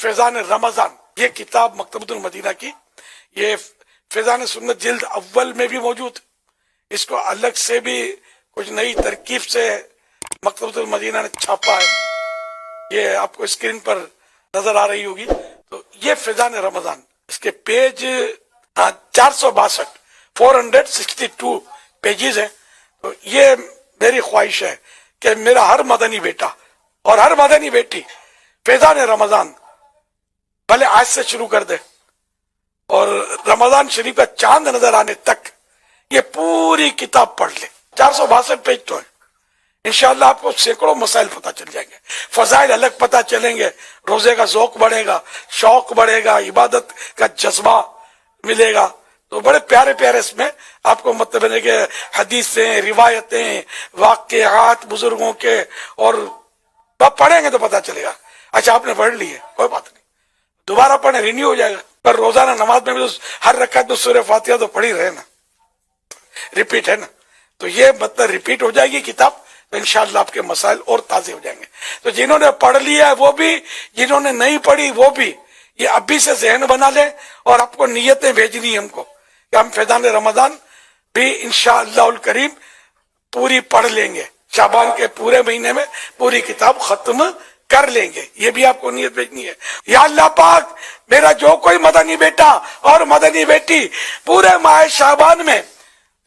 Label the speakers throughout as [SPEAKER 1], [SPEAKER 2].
[SPEAKER 1] فیضان رمضان، یہ کتاب مکتبۃ المدینہ کی، یہ فیضان سنت جلد اول میں بھی موجود، اس کو الگ سے بھی کچھ نئی ترکیب سے مکتبۃ المدینہ نے چھاپا ہے، یہ آپ کو اسکرین پر نظر آ رہی ہوگی۔ تو یہ فیضان رمضان، اس کے پیج 462 پیجز ہیں۔ تو یہ میری خواہش ہے کہ میرا ہر مدنی بیٹا اور ہر مدنی بیٹی فیضان رمضان بھلے آج سے شروع کر دے، اور رمضان شریف کا چاند نظر آنے تک یہ پوری کتاب پڑھ لے۔ 462 پیج تو ہے، انشاءاللہ آپ کو سینکڑوں مسائل پتہ چل جائیں گے، فضائل الگ پتہ چلیں گے، روزے کا ذوق بڑھے گا، شوق بڑھے گا، عبادت کا جذبہ ملے گا۔ تو بڑے پیارے پیارے اس میں آپ کو مطلب ہے کہ حدیثیں، روایتیں، واقعات بزرگوں کے، اور آپ پڑھیں گے تو پتہ چلے گا۔ اچھا آپ نے پڑھ لی ہے، کوئی بات نہیں، دوبارہ پڑھیں، رینیو ہو جائے گا۔ پر روزانہ نماز میں بھی ہر رکعت میں سورہ فاتحہ تو پڑھی رہے نا، ریپیٹ ہے نا، تو یہ مطلب ریپیٹ ہو جائے گی کتاب، تو انشاءاللہ آپ کے مسائل اور تازے ہو جائیں گے۔ تو جنہوں نے پڑھ لیا ہے وہ بھی، جنہوں نے نہیں پڑھی وہ بھی، یہ ابھی سے ذہن بنا لیں، اور آپ کو نیتیں بھیجنی ہم کو کہ ہم فیضان رمضان بھی انشاءاللہ الکریم پوری پڑھ لیں گے، شعبان کے پورے مہینے میں پوری کتاب ختم کر لیں گے، یہ بھی آپ کو نیت بھیجنی ہے۔ یا اللہ پاک، میرا جو کوئی مدنی بیٹا اور مدنی بیٹی پورے ماہ شعبان میں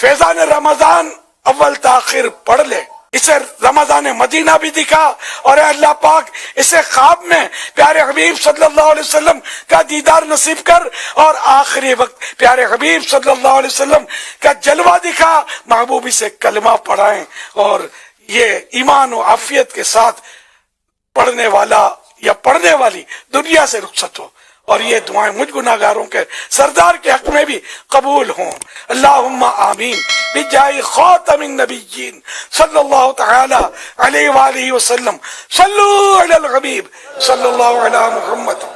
[SPEAKER 1] فیضان رمضان اول تاخیر پڑھ لے، اسے رمضان مدینہ بھی دکھا، اور اے اللہ پاک اسے خواب میں پیارے حبیب صلی اللہ علیہ وسلم کا دیدار نصیب کر، اور آخری وقت پیارے حبیب صلی اللہ علیہ وسلم کا جلوہ دکھا، محبوبی سے کلمہ پڑھائیں، اور یہ ایمان و عافیت کے ساتھ پڑھنے والا یا پڑھنے والی دنیا سے رخصت ہو، اور یہ دعائیں مجھ گناہگاروں کے سردار کے حق میں بھی قبول ہوں۔ اللہم آمین بجاہ خاتم النبیین صلی اللہ تعالی علیہ وآلہ وسلم۔ صلو علی الحبیب صلی اللہ علی محمد۔